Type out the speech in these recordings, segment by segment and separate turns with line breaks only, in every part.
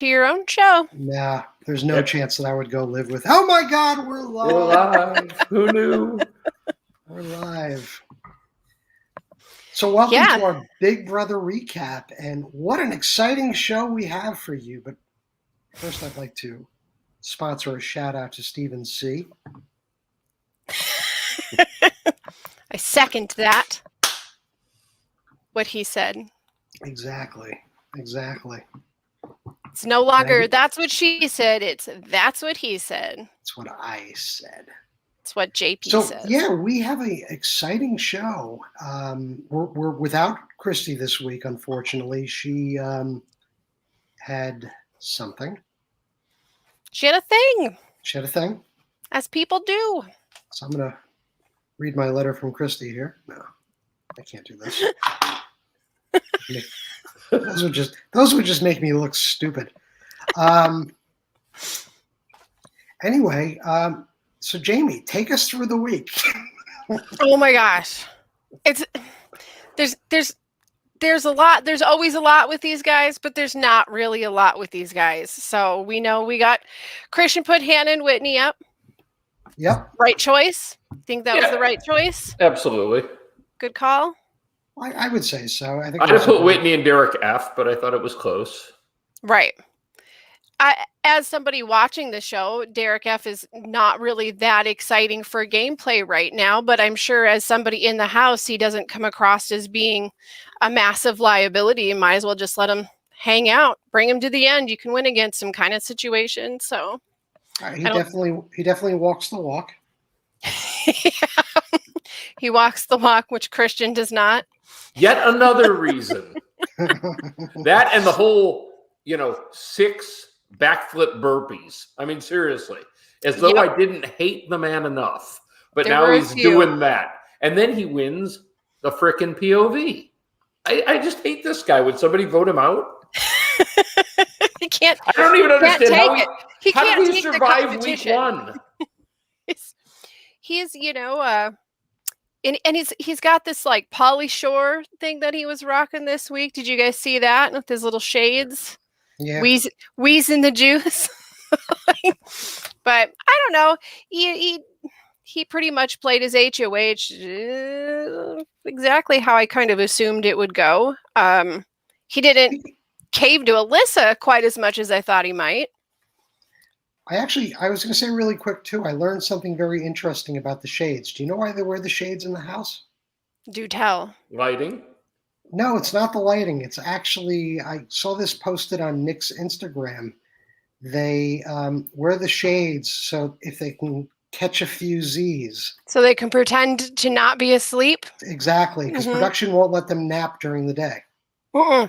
to your own show.
Nah, there's no chance that I would go live with. Oh my God, we're live.
We're live. Who knew?
We're live. So welcome to our Big Brother recap, and what an exciting show we have for you. But first, I'd like to sponsor a shout out to Stephen C.
I second that. What he said.
Exactly.
It's no longer that's what she said. It's that's what he said.
That's what I said.
It's what JP says.
Yeah, we have an exciting show. We're without Christy this week, unfortunately. She had something.
She had a thing. As people do.
So I'm going to read my letter from Christy here. No, I can't do this. Those would just make me look stupid. Anyway, so Jamie, take us through the week.
Oh my gosh. There's a lot. There's always a lot with these guys, but there's not really a lot with these guys. So we know we got Christian put Hannah and Whitney up.
Yep.
Right choice. Think that was the right choice?
Absolutely.
Good call.
I would say so. I think
I'd have put Whitney and Derek F, but I thought it was close.
Right. As somebody watching the show, Derek F is not really that exciting for gameplay right now, but I'm sure as somebody in the house, he doesn't come across as being a massive liability. You might as well just let him hang out, bring him to the end. You can win against him kind of situation. So
he definitely walks the walk.
He walks the walk, which Christian does not.
Yet another reason. That and the whole, 6 backflip burpees. I mean, seriously, as though I didn't hate the man enough, but now he's doing that. And then he wins the frickin' POV. I just hate this guy. Would somebody vote him out?
He can't.
I don't even understand how did he
survive
week 1?
He's, and he's got this like Pauly Shore thing that he was rocking this week. Did you guys see that with his little shades?
Yeah.
Wheeze in the juice. But I don't know. He pretty much played his HOH exactly how I kind of assumed it would go. He didn't cave to Alyssa quite as much as I thought he might.
I was going to say really quick too, I learned something very interesting about the shades. Do you know why they wear the shades in the house?
Do tell.
Lighting?
No, it's not the lighting. It's actually, I saw this posted on Nick's Instagram. They wear the shades so if they can catch a few Z's.
So they can pretend to not be asleep?
Exactly, because production won't let them nap during the day.
I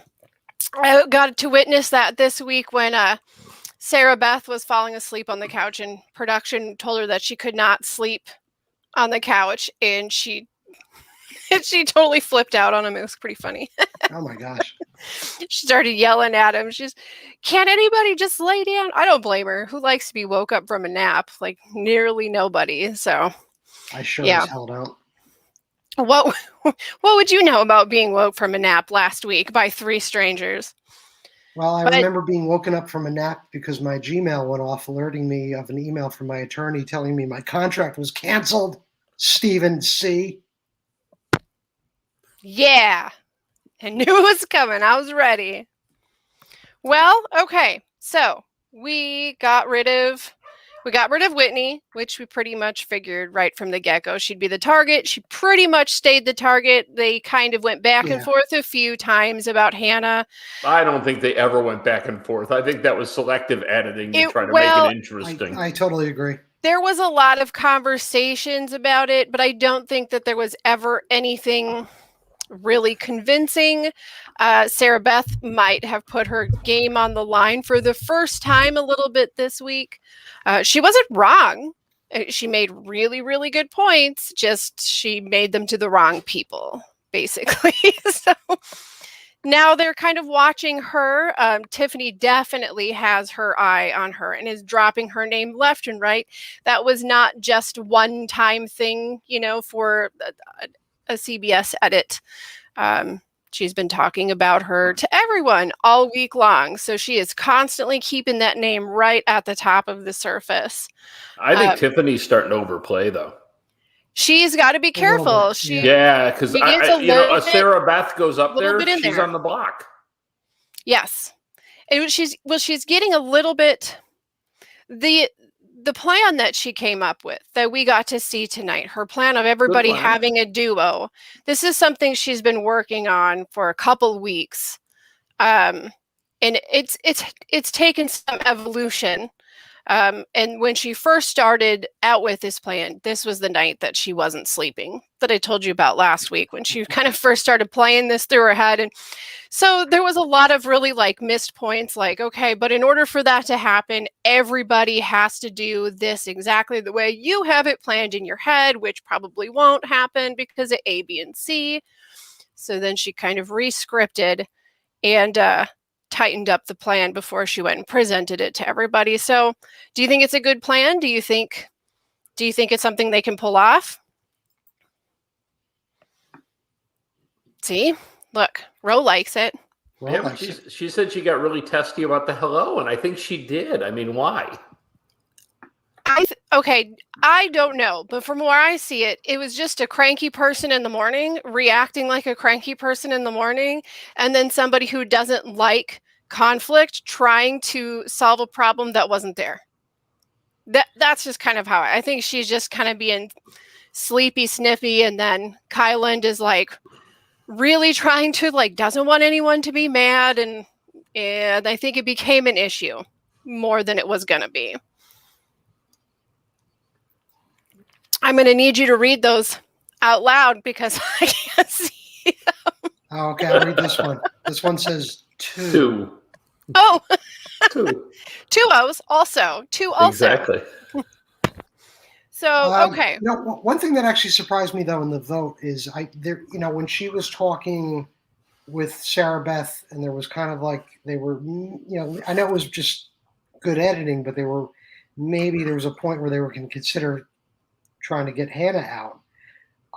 got to witness that this week when Sarah Beth was falling asleep on the couch and production told her that she could not sleep on the couch, and she totally flipped out on him. It was pretty funny.
Oh my gosh.
She started yelling at him. Can't anybody just lay down? I don't blame her. Who likes to be woke up from a nap? Like nearly nobody. So
I sure as hell don't.
What would you know about being woke from a nap last week by 3 strangers?
Well, I remember being woken up from a nap because my Gmail went off alerting me of an email from my attorney telling me my contract was canceled. Stephen C.
Yeah. I knew it was coming. I was ready. Well, okay. So we got rid of Whitney, which we pretty much figured right from the get-go. She'd be the target. She pretty much stayed the target. They kind of went back and forth a few times about Hannah.
I don't think they ever went back and forth. I think that was selective editing to try to make it interesting.
I totally agree.
There was a lot of conversations about it, but I don't think that there was ever anything really convincing. Sarah Beth might have put her game on the line for the first time a little bit this week. She wasn't wrong. She made really, really good points. Just she made them to the wrong people, basically. So now they're kind of watching her. Tiffany definitely has her eye on her and is dropping her name left and right. That was not just one-time thing, for a CBS edit. She's been talking about her to everyone all week long. So she is constantly keeping that name right at the top of the surface.
I think Tiffany's starting to overplay, though.
She's got to be careful.
Because Sarah Beth goes up there, she's on the block.
Yes. She's getting a little bit the plan that she came up with that we got to see tonight, her plan of everybody having a duo. This is something she's been working on for a couple weeks. And it's taken some evolution. And when she first started out with this plan, this was the night that she wasn't sleeping, that I told you about last week, when she kind of first started playing this through her head. And so there was a lot of really like missed points, like, okay, but in order for that to happen, everybody has to do this exactly the way you have it planned in your head, which probably won't happen because of A, B, and C. So then she kind of re-scripted and tightened up the plan before she went and presented it to everybody. So do you think it's a good plan? Do you think it's something they can pull off? See, look, Ro likes it.
Yeah, she said she got really testy about the hello, and I think she did. I mean, why?
I don't know, but from where I see it, it was just a cranky person in the morning reacting like a cranky person in the morning, and then somebody who doesn't like conflict trying to solve a problem that wasn't there. That's just kind of how I think she's just kind of being sleepy, snippy, and then Kyland is like really trying to doesn't want anyone to be mad, and I think it became an issue more than it was going to be. I'm going to need you to read those out loud because I can't see them.
Oh, okay, I'll read this one. This one says 2.
Oh,
2.
2 O's also. 2 also.
Exactly.
So, okay.
One thing that actually surprised me, though, in the vote is when she was talking with Sarah Beth, and there was kind of like they were, I know it was just good editing, but there was a point where they were going to consider trying to get Hannah out.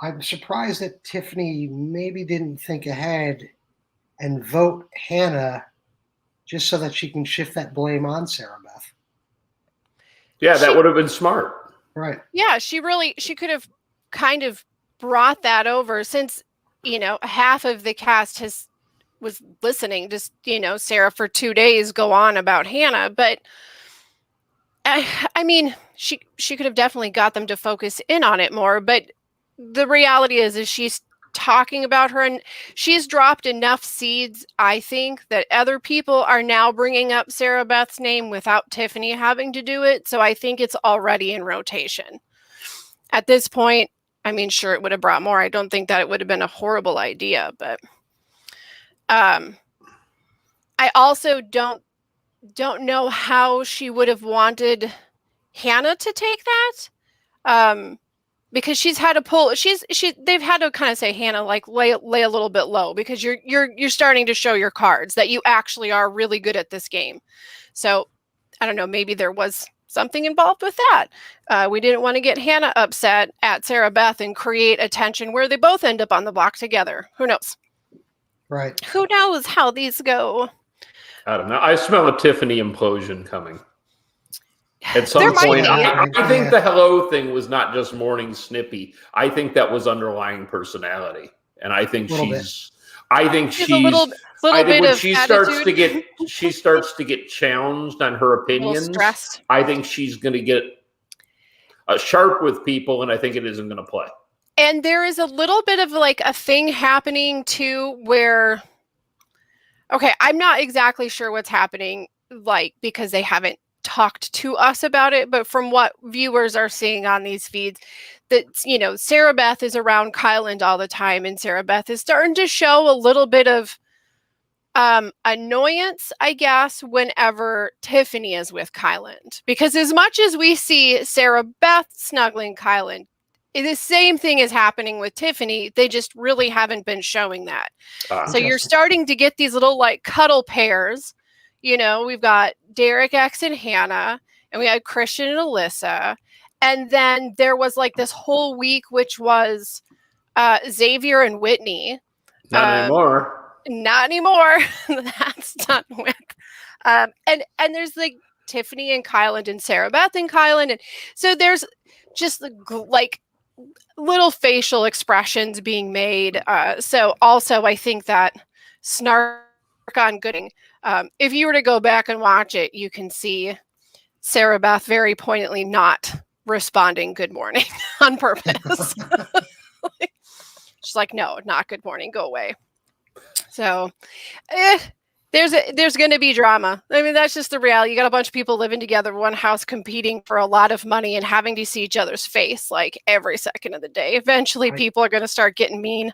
I'm surprised that Tiffany maybe didn't think ahead and vote Hannah just so that she can shift that blame on Sarah Beth.
Yeah, that would have been smart.
Right.
Yeah, she could have kind of brought that over, since, half of the cast was listening to, Sarah for 2 days go on about Hannah. But I mean, she could have definitely got them to focus in on it more. But the reality is she's talking about her, and she's dropped enough seeds, I think, that other people are now bringing up Sarah Beth's name without Tiffany having to do it. So I think it's already in rotation. At this point, I mean, sure, it would have brought more. I don't think that it would have been a horrible idea, but I also don't know how she would have wanted Hannah to take that. Because she's had to pull. They've had to kind of say, Hannah, lay a little bit low, because you're starting to show your cards that you actually are really good at this game. So I don't know. Maybe there was something involved with that. We didn't want to get Hannah upset at Sarah Beth and create a tension where they both end up on the block together. Who knows?
Right.
Who knows how these go?
I don't know. I smell a Tiffany implosion coming. At some point, I think the hello thing was not just morning snippy. I think that was underlying personality, and I think she's when she starts to get challenged on her opinions, I think she's going to get sharp with people, and I think it isn't going to play.
And there is a little bit of a thing happening too, where, okay, I'm not exactly sure what's happening, because they haven't talked to us about it, but from what viewers are seeing on these feeds, that Sarah Beth is around Kyland all the time, and Sarah Beth is starting to show a little bit of annoyance, I guess, whenever Tiffany is with Kyland, because as much as we see Sarah Beth snuggling Kyland, the same thing is happening with Tiffany. They just really haven't been showing that. So you're starting to get these little cuddle pairs. We've got Derek X and Hannah, and we had Christian and Alyssa. And then there was this whole week, which was Xavier and Whitney.
Not anymore.
not anymore. That's done with. And there's like Tiffany and Kyland and Sarah Beth and Kyland, and so there's just like little facial expressions being made. So also, I think that snark on Gooding. If you were to go back and watch it, you can see Sarah Beth very poignantly not responding "Good morning" on purpose. She's like, "No, not good morning. Go away." So, there's going to be drama. I mean, that's just the reality. You got a bunch of people living together, one house, competing for a lot of money and having to see each other's face like every second of the day. Eventually, people are going to start getting mean.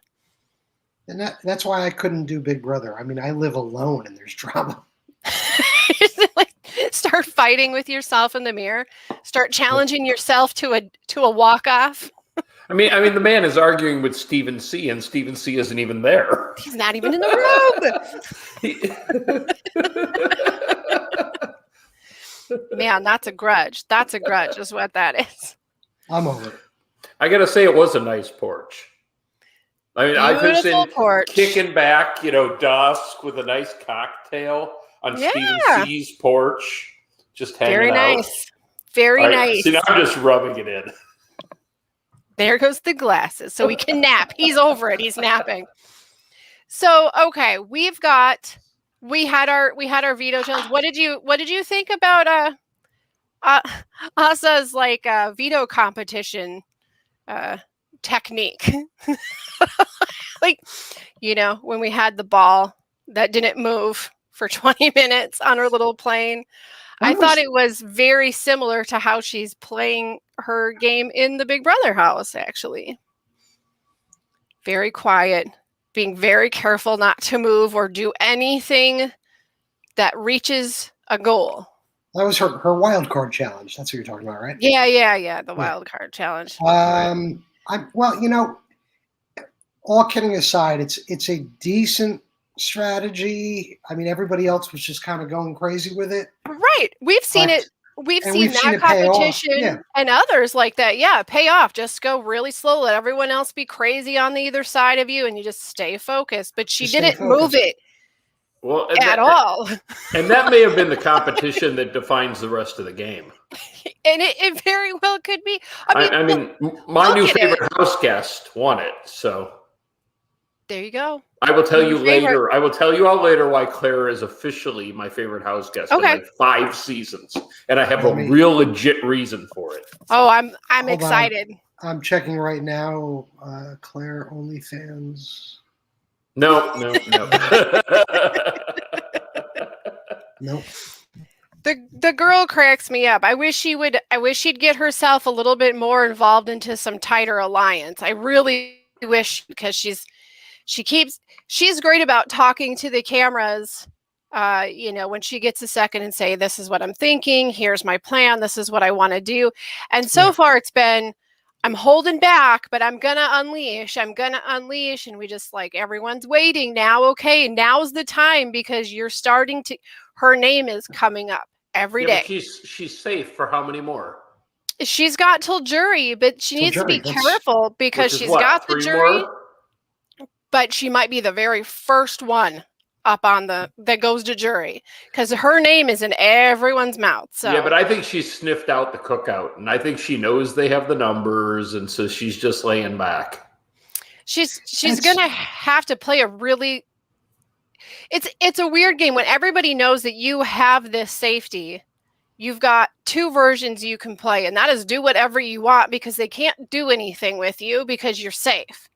And that's why I couldn't do Big Brother. I mean, I live alone and there's drama.
Like, start fighting with yourself in the mirror. Start challenging yourself to a walk-off.
I mean, the man is arguing with Stephen C, and Stephen C isn't even there.
He's not even in the room. Man, that's a grudge. That's a grudge, is what that is.
I'm over it.
I gotta say, it was a nice porch. I mean, I was kicking back, dusk with a nice cocktail on Stephen C's porch, just hanging out.
Very nice. Very nice.
See, now I'm just rubbing it in.
There goes the glasses, so we can nap. He's over it. He's napping. So, okay, we had our veto challenge. What did you think about Asa's like veto competition technique? Like, when we had the ball that didn't move for 20 minutes on her little plane. I thought it was very similar to how she's playing her game in the Big Brother house, actually. Very quiet, being very careful not to move or do anything that reaches a goal.
That was her wild card challenge. That's what you're talking about, right?
Yeah. The wild card challenge.
All kidding aside, it's a decent strategy. I mean, everybody else was just kind of going crazy with it.
Right. We've seen it. We've seen that competition and others like that. Yeah, pay off. Just go really slow. Let everyone else be crazy on the either side of you, and you just stay focused. But she didn't move it at all.
And that may have been the competition that defines the rest of the game.
And it very well could be.
I mean, my new favorite house guest won it. So
there you go.
I will tell you later. I will tell you all later why Claire is officially my favorite house guest in like 5 seasons, and I have a real legit reason for it. Oh,
I'm excited.
I'm checking right now. Claire OnlyFans.
No.
Nope.
The girl cracks me up. I wish she'd get herself a little bit more involved into some tighter alliance. I really wish, because she's great about talking to the cameras, when she gets a second and say, this is what I'm thinking, here's my plan, this is what I want to do. And so far it's been, I'm holding back, but I'm going to unleash. And we just like, everyone's waiting now. Okay, now's the time, because you're starting to, her name is coming up every day.
She's safe for how many more?
She's got till jury, but she needs to be careful, because she's got the jury. More? But she might be the very first one up on that goes to jury, because her name is in everyone's mouth. So
yeah, but I think she's sniffed out the cookout, and I think she knows they have the numbers, and so she's just laying back.
She's gonna have to play a really. It's a weird game when everybody knows that you have this safety. You've got 2 versions you can play, and that is do whatever you want, because they can't do anything with you because you're safe.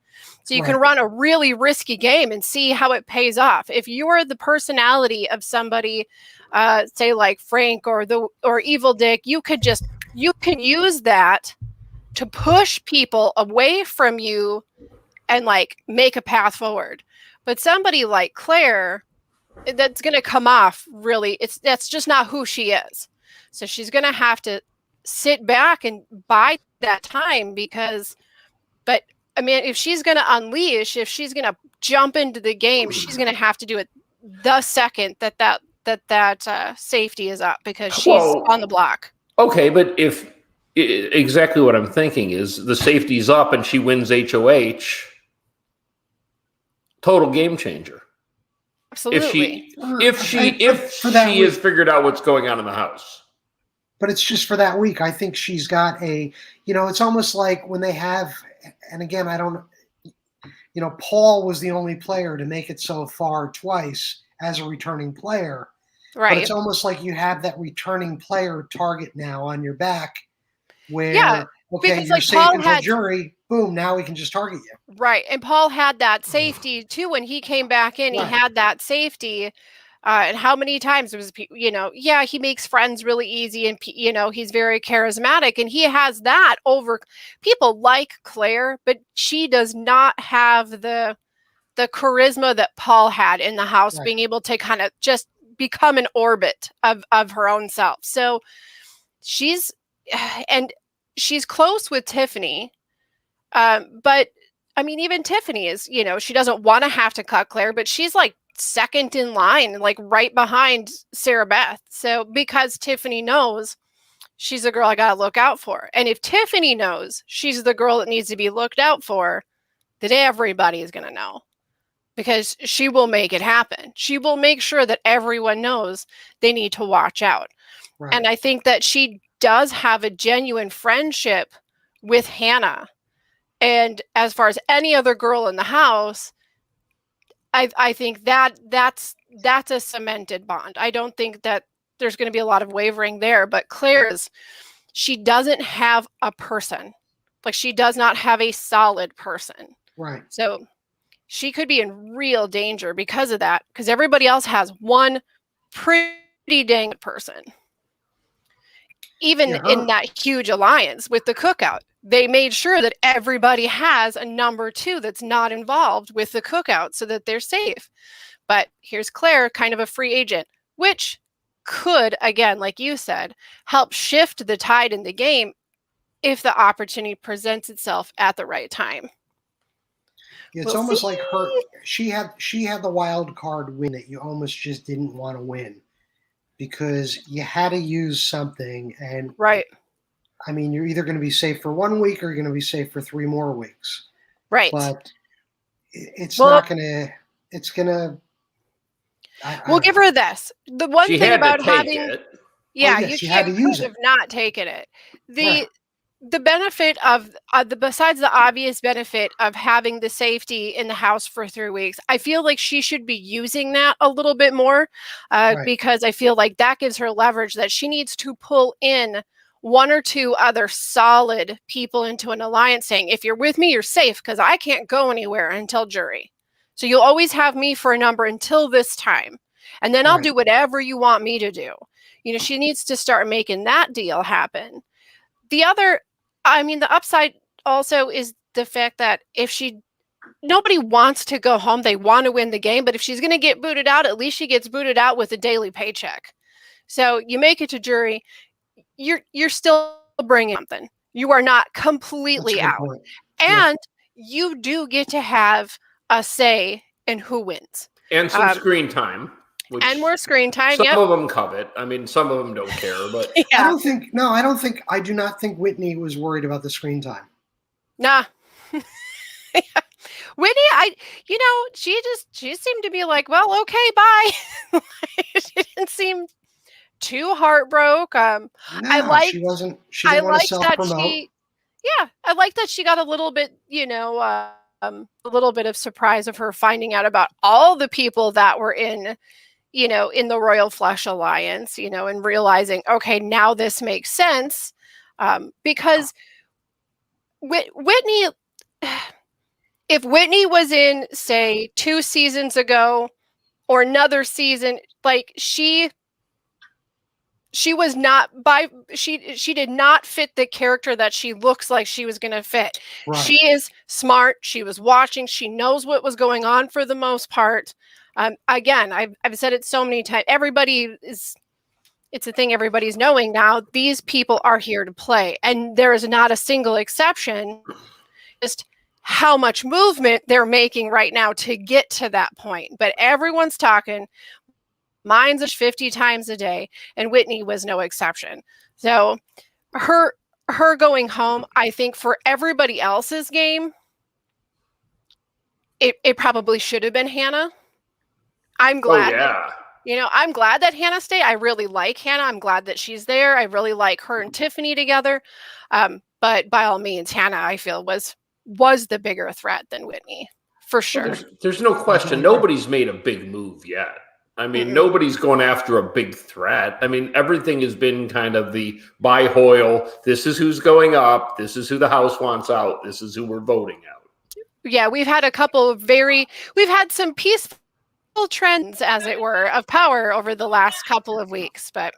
So you can run a really risky game and see how it pays off. If you're the personality of somebody, say like Frank or Evil Dick, you can use that to push people away from you and like make a path forward. But somebody like Claire, that's going to come off really, that's just not who she is. So she's going to have to sit back and bide that time, but I mean, if she's going to unleash, if she's going to jump into the game, she's going to have to do it the second that safety is up, because she's on the block.
Okay, but if exactly what I'm thinking is the safety's up and she wins HOH, total game changer.
Absolutely.
If she has figured out what's going on in the house.
But it's just for that week. I think she's got it's almost like when they have, and again, I don't, Paul was the only player to make it so far twice as a returning player.
Right.
But it's almost like you have that returning player target now on your back where, okay, you're safe until jury. Boom, now we can just target you.
Right. And Paul had that safety too. When he came back in, he had that safety. And how many times was, he makes friends really easy and, he's very charismatic and he has that over people like Claire, but she does not have the charisma that Paul had in the house, being able to kind of just become an orbit of her own self. So she's close with Tiffany. But I mean, even Tiffany is, she doesn't want to have to cut Claire, but she's like second in line, like right behind Sarah Beth. So because Tiffany knows she's a girl I got to look out for. And if Tiffany knows she's the girl that needs to be looked out for, then everybody is going to know because she will make it happen. She will make sure that everyone knows they need to watch out. Right. And I think that she does have a genuine friendship with Hannah. And as far as any other girl in the house, I think that's a cemented bond. I don't think that there's going to be a lot of wavering there. But Claire's, she doesn't have a person. Like she does not have a solid person.
Right.
So she could be in real danger because of that. Because everybody else has one pretty dang person. Even in that huge alliance with the cookout, they made sure that everybody has a number 2 that's not involved with the cookout so that they're safe. But here's Claire, kind of a free agent, which could, again, like you said, help shift the tide in the game if the opportunity presents itself at the right time.
It's almost like she had the wild card win that you almost just didn't want to win. Because you had to use something, and
right.
I mean, you're either going to be safe for 1 week or you're going to be safe for 3 more weeks.
Right.
But it's not going to. It's going to.
We'll give her this. The one thing about having,
you had to use it.
Have not taken it. The benefit of besides the obvious benefit of having the safety in the house for 3 weeks, I feel like she should be using that a little bit more because I feel like that gives her leverage that she needs to pull in 1 or 2 other solid people into an alliance saying, if you're with me, you're safe because I can't go anywhere until jury. So you'll always have me for a number until this time. And then I'll do whatever you want me to do. She needs to start making that deal happen. The upside also is the fact that nobody wants to go home. They want to win the game. But if she's going to get booted out, at least she gets booted out with a daily paycheck. So you make it to jury. You're still bringing something. You are not completely out. And you do get to have a say in who wins.
And some screen time.
And more screen time.
Some of them covet. I mean, some of them don't care, but
I do not think Whitney was worried about the screen time.
Nah. Whitney, she seemed to be like, well, okay, bye. She didn't seem too heartbroken. I like that she got a little bit, a little bit of surprise of her finding out about all the people that were in the Royal Flush Alliance, and realizing, okay, now this makes sense. Because Whitney, if Whitney was in, say, 2 seasons ago or another season, like she was not she did not fit the character that she looks like she was going to fit. Right. She is smart. She was watching. She knows what was going on for the most part. Again, I've said it so many times. It's a thing everybody's knowing now. These people are here to play, and there is not a single exception. Just how much movement they're making right now to get to that point. But everyone's talking. Mine's 50 times a day, and Whitney was no exception. So her going home, I think for everybody else's game, it probably should have been Hannah. I'm glad.
Oh, yeah.
I'm glad that Hannah stayed. I really like Hannah. I'm glad that she's there. I really like her and Tiffany together. But by all means, Hannah, I feel, was the bigger threat than Whitney, for sure.
Well, there's no question. Nobody's made a big move yet. I mean, nobody's going after a big threat. I mean, everything has been kind of the by Hoyle. This is who's going up. This is who the House wants out. This is who we're voting out.
Yeah, we've had we've had some peaceful trends, as it were, of power over the last couple of weeks, but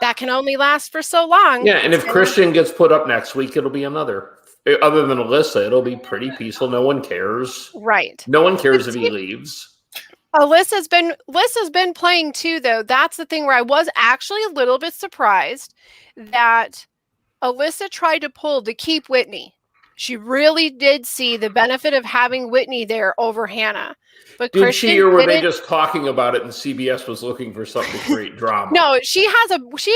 that can only last for so long.
Yeah, and if Christian gets put up next week, it'll be another. Other than Alyssa, it'll be pretty peaceful. No one cares.
Right.
No one cares if he leaves.
Alyssa's been playing too, though. That's the thing where I was actually a little bit surprised that Alyssa tried to pull to keep Whitney. She really did see the benefit of having Whitney there over Hannah. But
Did
Christian
she, or were they
didn't.
just talking about it and CBS was looking for something to create drama?
No, she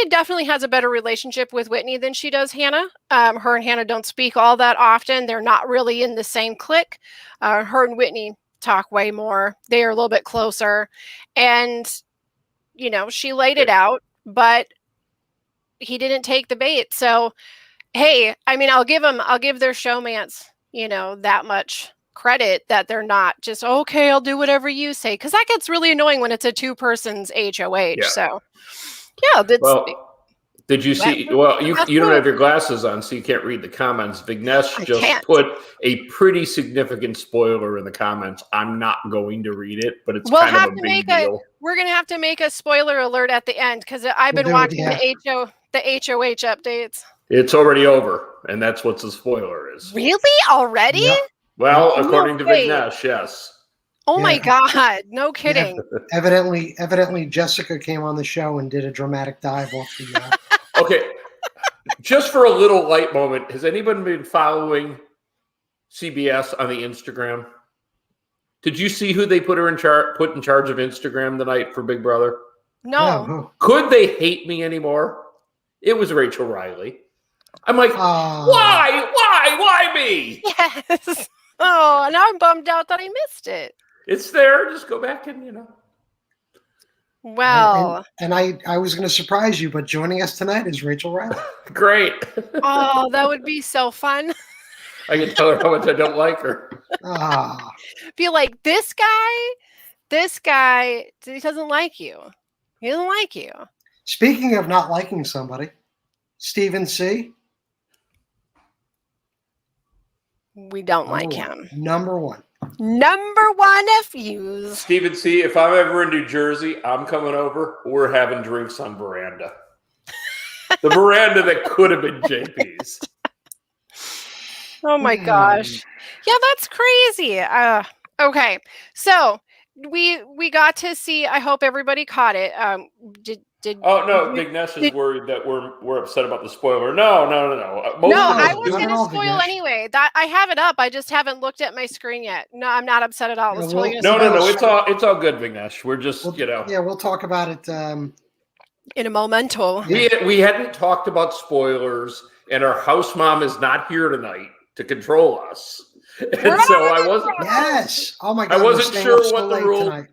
definitely has a better relationship with Whitney than she does Hannah. Her and Hannah don't speak all that often. They're not really in the same clique. Her and Whitney talk way more. They are a little bit closer. And, she laid it out, but he didn't take the bait. So, hey, I mean, I'll give their showmance, that much credit that they're not just, okay, I'll do whatever you say. Because that gets really annoying when it's a 2-person's HOH.
Yeah.
So, yeah.
Did you see? Well, you don't have your glasses on, so you can't read the comments. Vignesh just put a pretty significant spoiler in the comments. I'm not going to read it, but it's kind of a big deal.
We're going to have to make a spoiler alert at the end because I've been watching the HOH updates.
It's already over, and that's what the spoiler is.
Really? Already?
Yep.
Well, according to Vignesh, yes.
Oh my God! No kidding.
Yeah. Evidently, Jessica came on the show and did a dramatic dive off the.
Okay, just for a little light moment, has anyone been following CBS on the Instagram? Did you see who they put in charge of Instagram tonight for Big Brother?
No.
Could they hate me anymore? It was Rachel Riley. I'm like, why me?
Yes. Oh, now I'm bummed out that I missed it.
It's there. Just go back and
Well.
And I was going to surprise you, but joining us tonight is Rachel Riley.
Great.
Oh, that would be so fun.
I can tell her how much I don't like her.
Be like, this guy, he doesn't like you. He doesn't like you.
Speaking of not liking somebody, Stephen C.
We don't like him.
Number one
views.
Stephen C., if I'm ever in New Jersey, I'm coming over. We're having drinks on veranda. The veranda that could have been JP's.
Oh my gosh. Yeah, that's crazy. Okay. So we got to see, I hope everybody caught it.
Oh no, Vignesh is worried that we're upset about the spoiler. No.
I was going to spoil anyway. That I have it up. I just haven't looked at my screen yet. No, I'm not upset at all.
No. It's all good, Vignesh. We're just
Yeah, we'll talk about it
in a momento.
We hadn't talked about spoilers, and our house mom is not here tonight to control us. And so I wasn't.
Yes. Oh my God.
I wasn't sure what the rule.
Tonight.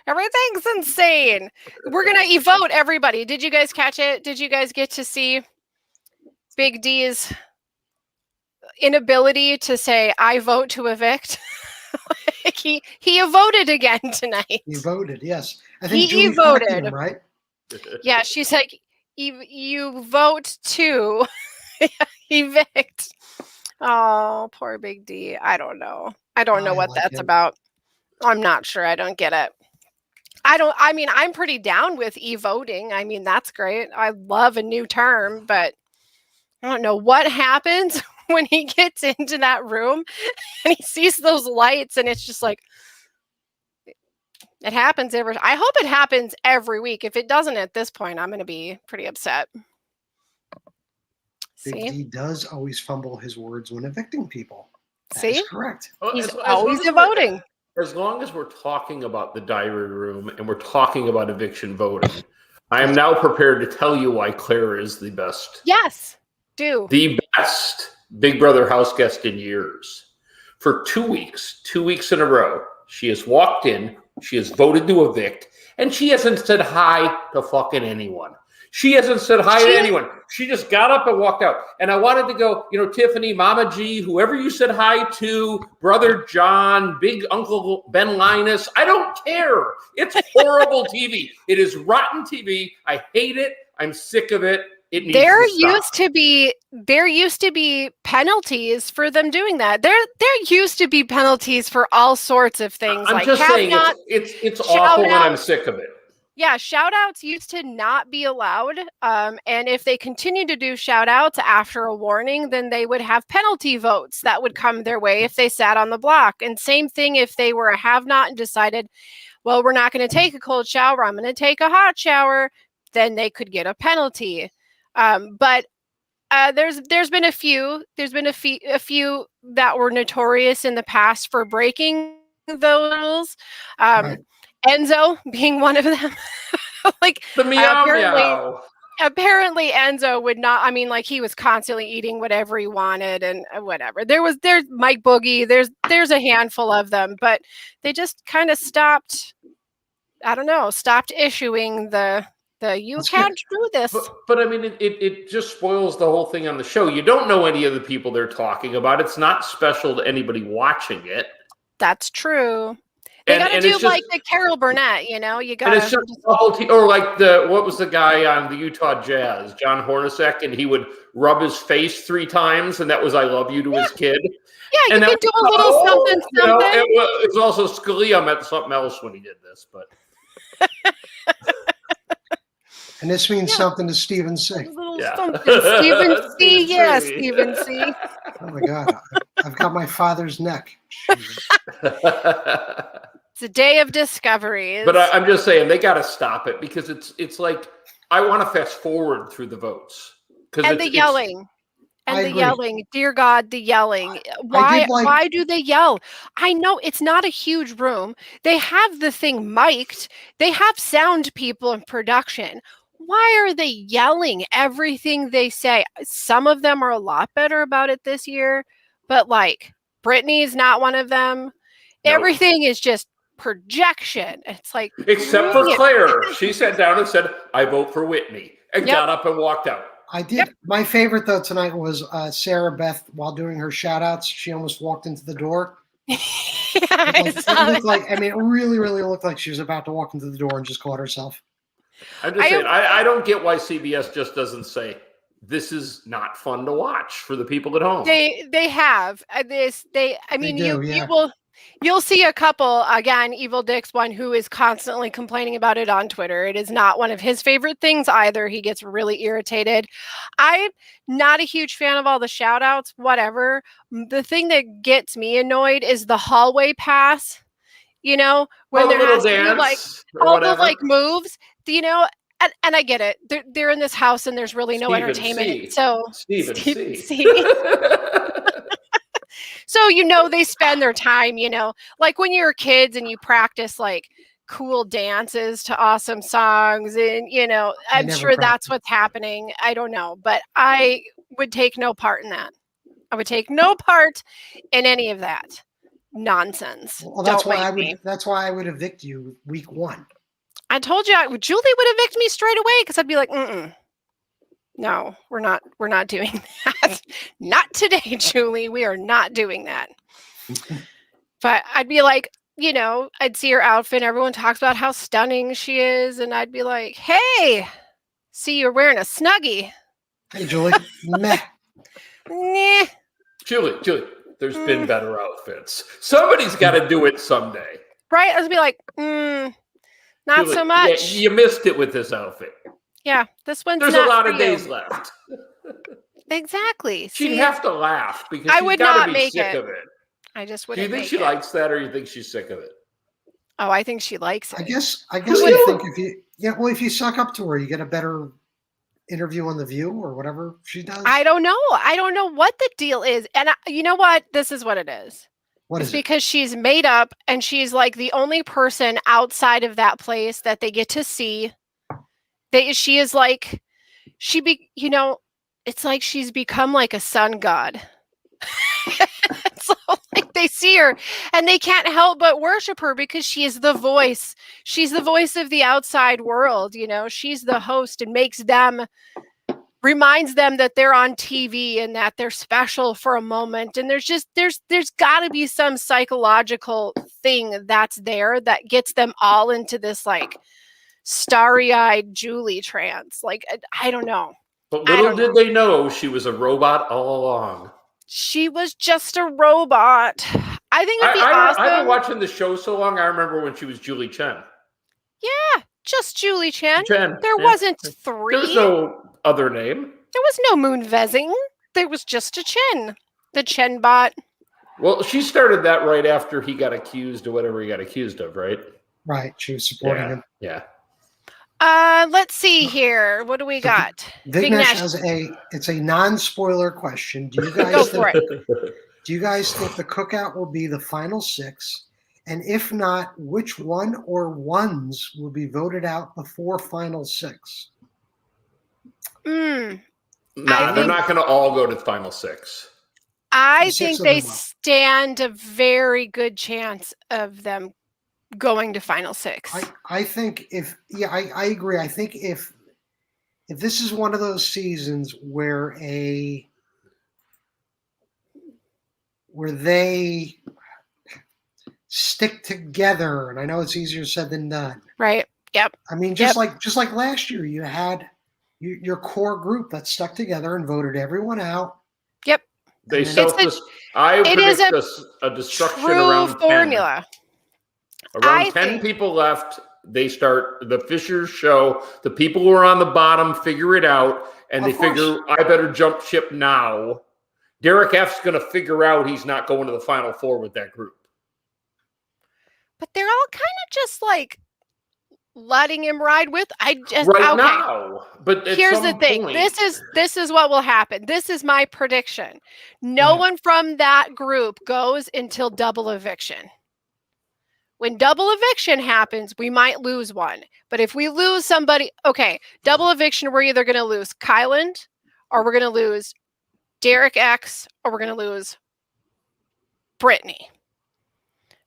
Everything's insane. We're going to evote everybody. Did you guys catch it? Did you guys get to see Big D's inability to say, I vote to evict? He voted again tonight.
He voted, yes. I think
he voted.
Him, right?
Yeah, she's like, you vote to evict. Oh, poor Big D. I don't know. I don't know what that's about. I'm not sure. I don't get it. I'm pretty down with e-voting. I mean, that's great. I love a new term, but I don't know what happens when he gets into that room and he sees those lights and it's just like, it happens I hope it happens every week. If it doesn't at this point, I'm going to be pretty upset.
Big D does always fumble his words when evicting people.
That's
correct.
He's always voting.
As long as we're talking about the diary room and we're talking about eviction voting, I am now prepared to tell you why Claire is the best.
Yes, do.
The best Big Brother house guest in years. For 2 weeks in a row, she has walked in She has voted to evict, and she hasn't said hi to fucking anyone. She hasn't said hi to anyone. She just got up and walked out. And I wanted to go, Tiffany, Mama G, whoever you said hi to, Brother John, Big Uncle Ben Linus. I don't care. It's horrible TV. It is rotten TV. I hate it. I'm sick of it. It needs
there
to stop.
used to be penalties for them doing that. There used to be penalties for all sorts of things.
I'm
like
just saying it's awful, and I'm sick of it.
Yeah, shout outs used to not be allowed. And if they continued to do shout outs after a warning, then they would have penalty votes that would come their way if they sat on the block. And same thing if they were a have not and decided, well, we're not going to take a cold shower, I'm going to take a hot shower, then they could get a penalty. But there's been a few that were notorious in the past for breaking those.
Right.
Enzo being one of them. Like
the meow meow.
Apparently Enzo would not. I mean, like he was constantly eating whatever he wanted and whatever. There's Mike Boogie. There's a handful of them, but they just kind of stopped. I don't know. Stopped issuing the you
That's
can't
good.
do this.
But I mean, it just spoils the whole thing on the show. You don't know any of the people they're talking about. It's not special to anybody watching it.
That's true. They got to do like the Carol Burnett, you got to.
It's just the whole team, or like what was the guy on the Utah Jazz, John Hornacek, and he would rub his face 3 times, and that was "I love you" to his kid.
Yeah, you can do a little something.
It was also Scalia meant something else when he did this, but.
And this means something to Stephen C.
Something. Stephen C. Yes, Stephen C.
Oh my God, I've got my father's neck.
It's a day of discoveries.
But I'm just saying they got to stop it because it's like I want to fast forward through the votes
and the yelling. And the yelling, dear God, the yelling. Why do they yell? I know it's not a huge room. They have the thing mic'd. They have sound people in production. Why are they yelling everything they say? Some of them are a lot better about it this year, but like Brittany's not one of them. Nope. Everything is just projection. It's like
except for Claire. She sat down and said, "I vote for Whitney," and got up and walked out.
I did. Yep. My favorite though tonight was Sarah Beth while doing her shout outs. She almost walked into the door. It looked like, I mean, it really, really looked like she was about to walk into the door and just caught herself.
I'm just saying, I don't get why CBS just doesn't say this is not fun to watch for the people at home.
They have this. You'll see a couple, again, Evil Dick's one who is constantly complaining about it on Twitter. It is not one of his favorite things either. He gets really irritated. I'm not a huge fan of all the shout outs, whatever. The thing that gets me annoyed is the hallway pass, when there has to be like all the like moves, and I get it. They're in this house and there's really no entertainment. So
Stephen C.
So, they spend their time, like when you're kids and you practice like cool dances to awesome songs. And, I'm sure that's what's happening. I don't know, but I would take no part in that. I would take no part in any of that nonsense.
Well, that's why I would evict you week 1.
I told you Julie would evict me straight away because I'd be like, no, we're not doing that. Not today, Julie. We are not doing that. But I'd be like, I'd see her outfit. Everyone talks about how stunning she is. And I'd be like, hey, see, you're wearing a Snuggie.
Hey, Julie. Meh.
Nah.
Julie, there's been better outfits. Somebody's got to do it someday.
Right? I would be like, not Julie, so much.
Yeah, you missed it with this outfit.
Yeah, this one's
There's
not
a lot of
you.
days left.
Exactly.
She'd have to laugh because
I
she's
would
got
not
to be
make
sick
it.
of it.
I just
Do
wouldn't.
you think she likes that, or you think she's sick of it?
Oh, I think she likes it.
I guess I think if you suck up to her, you get a better interview on The View or whatever she does.
I don't know. I don't know what the deal is, and you know what? This is what it is. It's because she's made up, and she's like the only person outside of that place that they get to see. She is like. It's like she's become like a sun god. So like they see her, and they can't help but worship her because she is the voice. She's the voice of the outside world. She's the host and reminds them that they're on TV and that they're special for a moment. And there's got to be some psychological thing that's there that gets them all into this like starry-eyed Julie trance. Like, I don't know.
But little did they know she was a robot all along.
She was just a robot. I think it'd be awesome.
I've been watching the show so long. I remember when she was Julie Chen.
Yeah, just Julie Chen. There wasn't three.
There's no other name.
There was no Moon Vezing. There was just a Chen. The Chen bot.
Well, she started that right after he got accused of whatever he got accused of, right?
Right. She was supporting him.
Yeah.
Let's see here. What do we got?
Vignesh has it's a non-spoiler question. Do you guys
Go for it.
Do you guys think the cookout will be the final 6? And if not, which one or ones will be voted out before final 6?
No, they're not going to all go to final 6.
I think they stand a very good chance of them going to final 6.
I think I agree. I think if this is one of those seasons where they stick together, and I know it's easier said than done.
Right. Yep.
I mean, just like last year, you had your core group that stuck together and voted everyone out.
Yep.
They I predict a destruction around
formula.
10. Around 10 people left, they start the Fishers show. The people who are on the bottom figure it out, and they figure, I better jump ship now. Derek F's going to figure out he's not going to the Final Four with that group.
But they're all kind of just like letting him ride with.
Now. But
here's the thing. This is what will happen. This is my prediction. No one from that group goes until double eviction. When double eviction happens, we might lose one. But if we lose somebody, double eviction, we're either going to lose Kyland, or we're going to lose Derek X, or we're going to lose Brittany.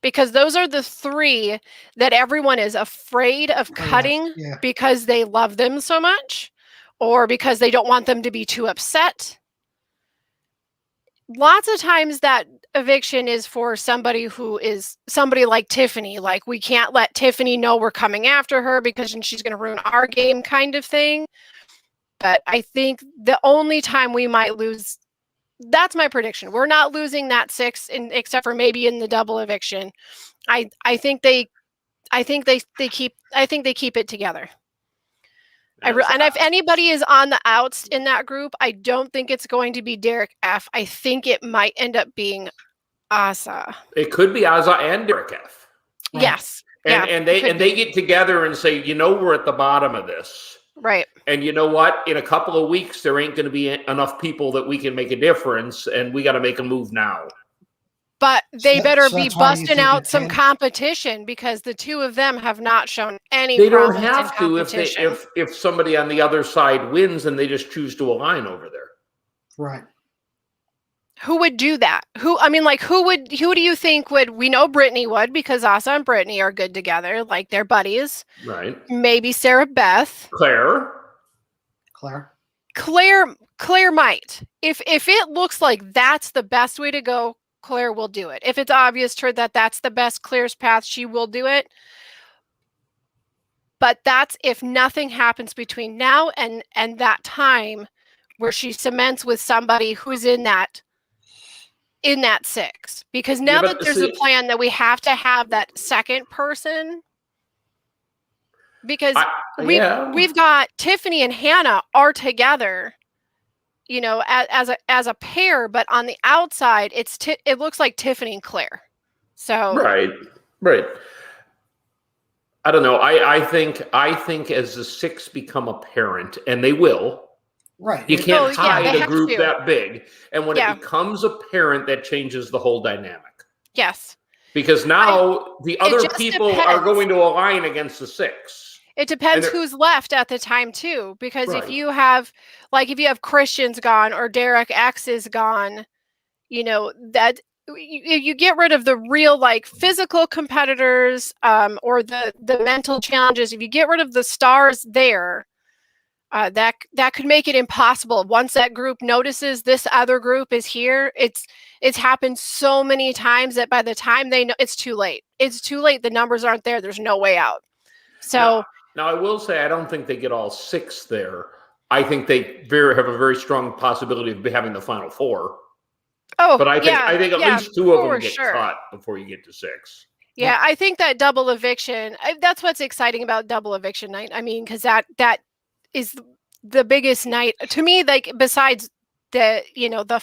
Because those are the 3 that everyone is afraid of cutting because they love them so much, or because they don't want them to be too upset. Lots of times that eviction is for somebody like Tiffany. Like, we can't let Tiffany know we're coming after her because then she's going to ruin our game, kind of thing. But I think the only time we might lose, that's my prediction. We're not losing that 6, except for maybe in the double eviction. I think they keep it together. And if anybody is on the outs in that group, I don't think it's going to be Derek F. I think it might end up being Asa.
It could be Asa and Derek F.
Right. Yes.
And they get together and say, we're at the bottom of this.
Right.
And you know what? In a couple of weeks, there ain't going to be enough people that we can make a difference, and we got to make a move now.
But they better be busting out some competition, because the 2 of them have not shown any.
They don't have to if somebody on the other side wins and they just choose to align over there.
Right.
Who would do that? Who do you think would? We know Brittany would, because Asa and Brittany are good together, like they're buddies.
Right.
Maybe Sarah Beth.
Claire
might. If it looks like that's the best way to go, Claire will do it. If it's obvious to her that that's the best Claire's path, she will do it. But that's if nothing happens between now and that time where she cements with somebody who's in that 6. Because now that there's a plan that we have to have that second person, because we've got Tiffany and Hannah are together, as a pair, but on the outside, it looks like Tiffany and Claire. So
right. I don't know. I think as the 6 become apparent, and they will.
Right.
You can't hide a group that big. And when it becomes apparent, that changes the whole dynamic.
Yes.
Because now the other people are going to align against the 6.
It depends who's left at the time too. Because if you have Christian's gone or Derek X is gone, that you get rid of the real like physical competitors or the mental challenges. If you get rid of the stars there, that could make it impossible. Once that group notices this other group is here, it's happened so many times that by the time they know, it's too late. It's too late. The numbers aren't there. There's no way out. So
now I will say I don't think they get all 6 there. I think they have a very strong possibility of having the final 4.
Oh,
but I think at least 2 of them get cut before you get to 6.
Yeah, I think that double eviction, that's what's exciting about double eviction night. I mean, because that is the biggest night to me, like besides the, the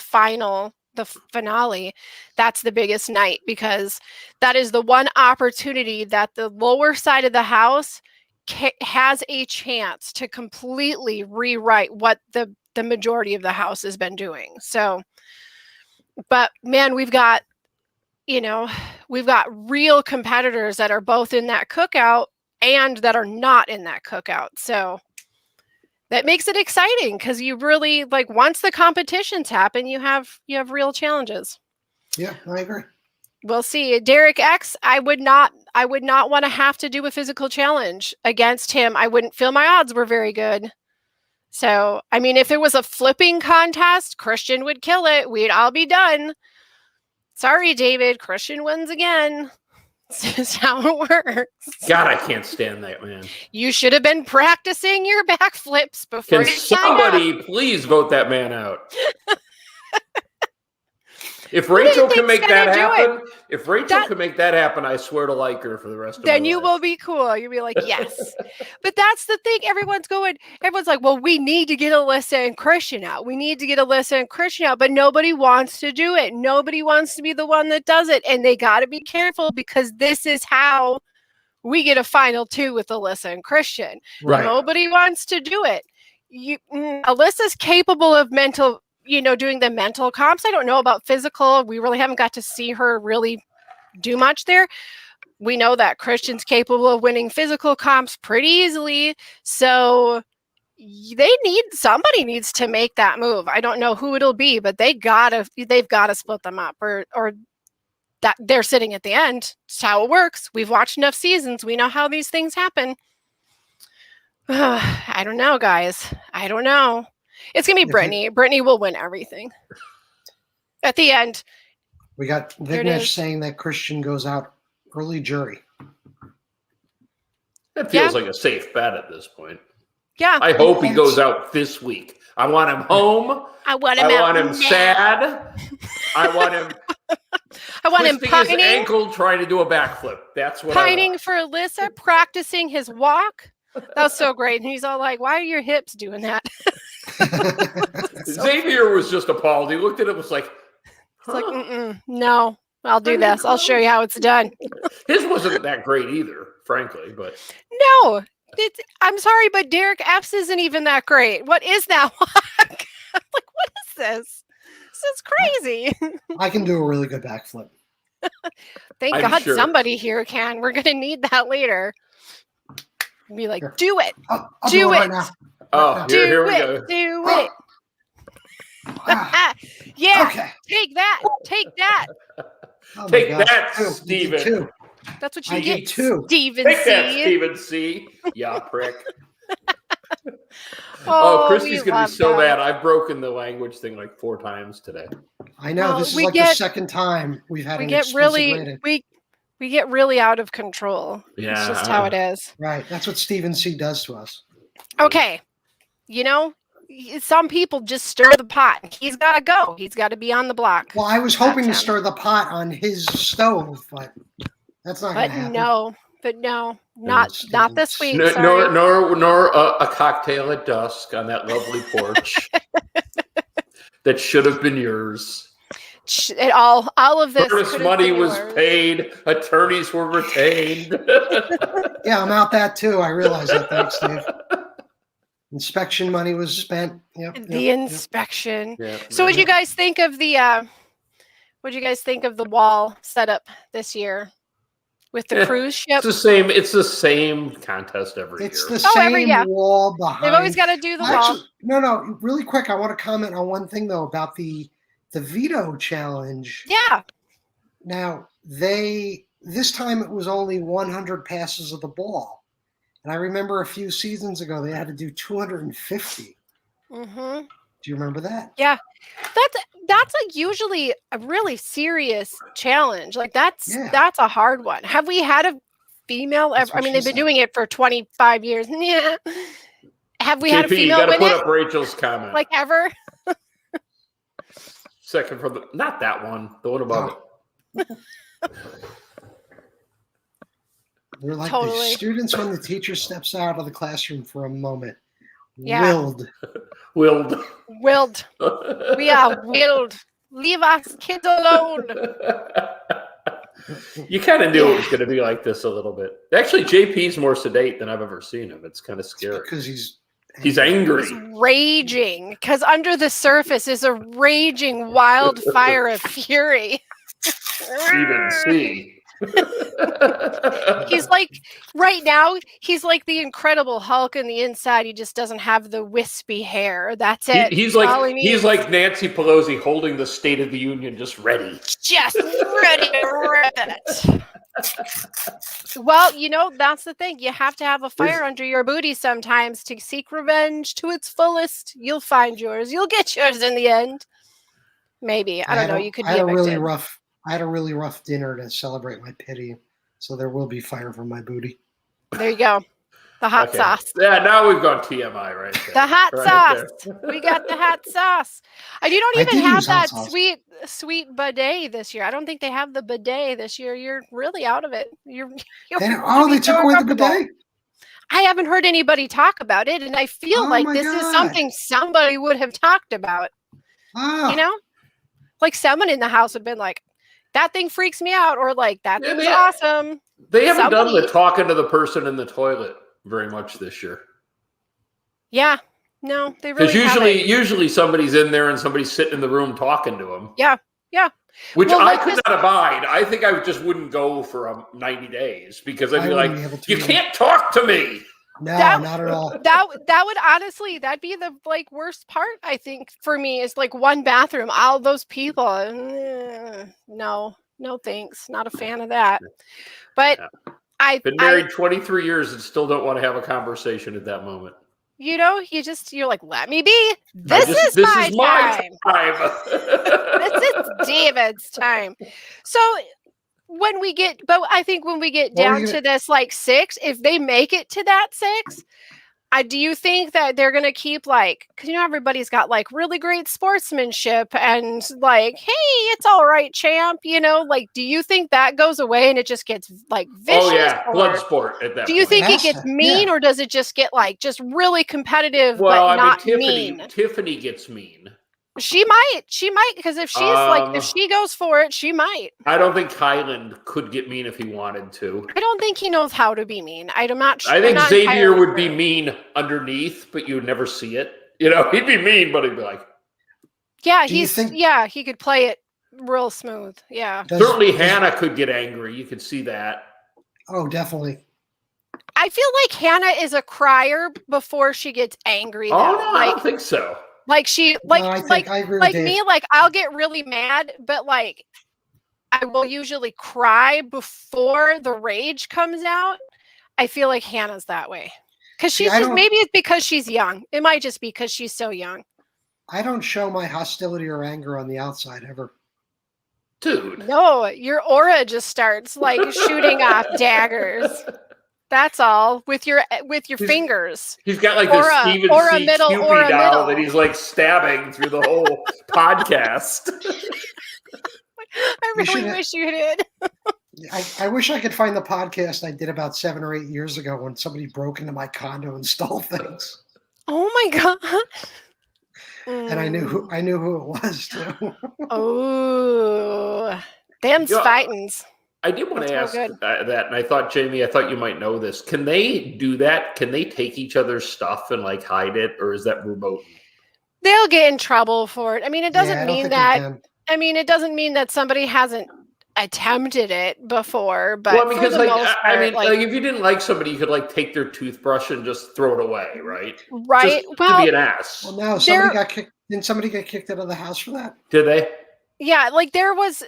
finale, that's the biggest night, because that is the one opportunity that the lower side of the house has a chance to completely rewrite what the majority of the house has been doing. So, but man, we've got real competitors that are both in that cookout and that are not in that cookout. So that makes it exciting, because you really, like, once the competitions happen, you have real challenges.
Yeah, I agree.
We'll see. Derek X, I would not want to have to do a physical challenge against him. I wouldn't feel my odds were very good. So, I mean, if it was a flipping contest, Christian would kill it. We'd all be done. Sorry, David. Christian wins again. This is how it works.
God, I can't stand that man.
You should have been practicing your backflips before.
Can somebody please vote that man out? If Rachel can make that happen, I swear to like her for the rest of my life.
Then you will be cool. You'll be like, yes. But that's the thing. Everyone's like, well, we need to get Alyssa and Christian out. We need to get Alyssa and Christian out. But nobody wants to do it. Nobody wants to be the one that does it. And they got to be careful, because this is how we get a final 2 with Alyssa and Christian.
Right.
Nobody wants to do it. Alyssa's capable of doing the mental comps. I don't know about physical. We really haven't got to see her really do much there. We know that Christian's capable of winning physical comps pretty easily. So somebody needs to make that move. I don't know who it'll be, but they've got to split them up, or that they're sitting at the end. It's how it works. We've watched enough seasons. We know how these things happen. I don't know, guys. I don't know. It's going to be Brittany. Brittany will win everything. At the end.
We got Vignesh saying that Christian goes out early jury.
That feels like a safe bet at this point.
Yeah.
I hope he goes out this week. I want him home.
I want him
sad. I want him pining his ankle trying to do a backflip. That's what
pining for Alyssa, practicing his walk. That was so great. And he's all like, why are your hips doing that?
Xavier was just appalled. He looked at it and was like,
huh? It's like, no, I'll do this. I'll show you how it's done.
His wasn't that great either, frankly. But
no, I'm sorry, but Derek Epps isn't even that great. What is that walk? I'm like, what is this? This is crazy.
I can do a really good backflip.
Thank God somebody here can. We're going to need that later. Be like, do it.
I'll do it right now.
Oh, here we go.
Do it. Yeah.
Okay.
Take that.
Oh
Take that, Steven.
That's what you get,
too.
Steven
Take
C.
that, Steven C. Yeah, prick. Christy's going to be so mad. I've broken the language thing like 4 times today.
I know. This is like the second time we've had an explicit rating.
We get really out of control.
Yeah.
It's just how it is.
Right. That's what Steven C does to us.
Okay. Some people just stir the pot. He's got to go. He's got to be on the block.
Well, I was hoping to stir the pot on his stove, but that's not going to happen.
Not this week.
Nor a cocktail at dusk on that lovely porch that should have been yours.
All of this.
Service money was paid. Attorneys were retained.
Yeah, I'm out that too. I realize that. Thanks, Steve. Inspection money was spent.
The inspection. Yep. So, what do you guys think of the? What do you guys think of the wall setup this year with the cruise ship?
It's the same contest every year.
It's the same wall behind.
They've always got to do the wall.
No. Really quick, I want to comment on one thing though about the veto challenge.
Yeah.
Now, this time it was only 100 passes of the ball. And I remember a few seasons ago they had to do 250.
Mm-hmm.
Do you remember that?
Yeah. That's usually a really serious challenge. Like that's a hard one. Have we had a female ever? I mean, they've been doing it for 25 years. Yeah. Have we had a female
you got to put
win
up Rachel's comment.
like ever?
Second from the, not that one, the one above it.
We're like the students when the teacher steps out of the classroom for a moment.
Yeah.
Willed.
We are willed. Leave us kids alone.
You kind of knew it was going to be like this a little bit. Actually, JP's more sedate than I've ever seen him. It's kind of scary.
Because he's
angry.
He's raging. Because under the surface is a raging wildfire of fury.
Even see.
He's like, right now, he's like the Incredible Hulk in the inside. He just doesn't have the wispy hair. That's it.
He's like Nancy Pelosi holding the State of the Union, just ready.
Just ready to rip it. Well, you know, that's the thing. You have to have a fire under your booty sometimes to seek revenge to its fullest. You'll find yours. You'll get yours in the end. Maybe. I don't know. You could be evicted.
I had a really rough dinner to celebrate my pity, so there will be fire from my booty.
There you go. The hot sauce.
Yeah, now we've got TMI right there.
The hot sauce. We got the hot sauce. You don't even have that sweet bidet this year. I don't think they have the bidet this year. You're really out of it.
They took away the bidet?
I haven't heard anybody talk about it, and I feel like this is something somebody would have talked about. You know? Like someone in the house would have been like, that thing freaks me out, or like, that thing's awesome.
They haven't done the talking to the person in the toilet very much this year.
Yeah. No, they really
Because usually somebody's in there and somebody's sitting in the room talking to them.
Yeah. Yeah.
Which I could not abide. I think I just wouldn't go for 90 days because I'd be like, you can't talk to me.
No, not at all.
That would honestly, that'd be the like worst part, I think, for me, is like one bathroom, all those people. No, thanks. Not a fan of that. But I've been
married 23 years and still don't want to have a conversation at that moment.
You know, you're like, let me be. This is my time. This is David's time. So when we get down to this like 6, if they make it to that 6, do you think that they're going to keep like, because you know, everybody's got like really great sportsmanship and like, hey, it's all right, champ, you know, like, do you think that goes away and it just gets like vicious?
Oh yeah, blood sport at that
Do you think it gets mean or does it just get like just really competitive but not mean?
Tiffany gets mean.
She might, because if she's like, if she goes for it, she might.
I don't think Highland could get mean if he wanted to.
I don't think he knows how to be mean. I'm not sure.
I think Xavier would be mean underneath, but you would never see it. You know, he'd be mean, but he'd be like,
yeah, he could play it real smooth. Yeah.
Certainly Hannah could get angry. You could see that.
Oh, definitely.
I feel like Hannah is a crier before she gets angry.
Oh, no, I don't think so.
Like she,
I agree with
me, like I'll get really mad, but like I will usually cry before the rage comes out. I feel like Hannah's that way because she's maybe it's because she's young. It might just be because she's so young.
I don't show my hostility or anger on the outside ever.
Dude.
No, your aura just starts like shooting off daggers. That's all with your fingers.
He's got like this Steven C. Cupid doll that he's like stabbing through the whole podcast.
I really wish you did.
I wish I could find the podcast I did about 7 or 8 years ago when somebody broke into my condo and stole things.
Oh my god!
And I knew who it was too.
Oh, them Spitans.
I did want to ask that, and I thought, Jamie, you might know this. Can they do that? Can they take each other's stuff and like hide it, or is that verboten?
They'll get in trouble for it. I mean, it doesn't mean that. I mean, it doesn't mean that somebody hasn't attempted it before. But
because if you didn't like somebody, you could like take their toothbrush and just throw it away, right?
Right.
Just to be an ass.
Well, no, somebody got kicked. Didn't somebody get kicked out of the house for that?
Did they?
Yeah, like there's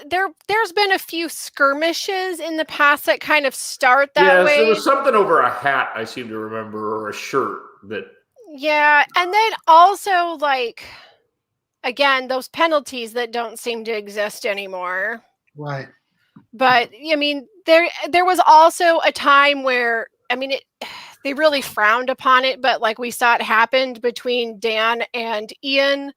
been a few skirmishes in the past that kind of start that
Yes,
way.
there was something over a hat, I seem to remember, or a shirt that.
Yeah, and then also like again, those penalties that don't seem to exist anymore.
Right.
But I mean, there was also a time where I mean, they really frowned upon it, but like we saw it happened between Dan and Ian,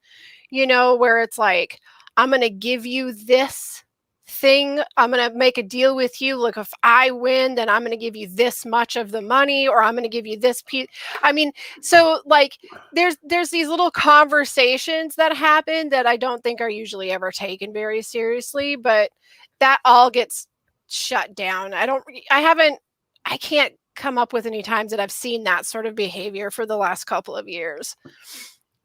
where it's like, I'm going to give you this thing. I'm going to make a deal with you. Look, if I win, then I'm going to give you this much of the money, or I'm going to give you this piece. I mean, so like there's these little conversations that happen that I don't think are usually ever taken very seriously, but that all gets shut down. I can't come up with any times that I've seen that sort of behavior for the last couple of years.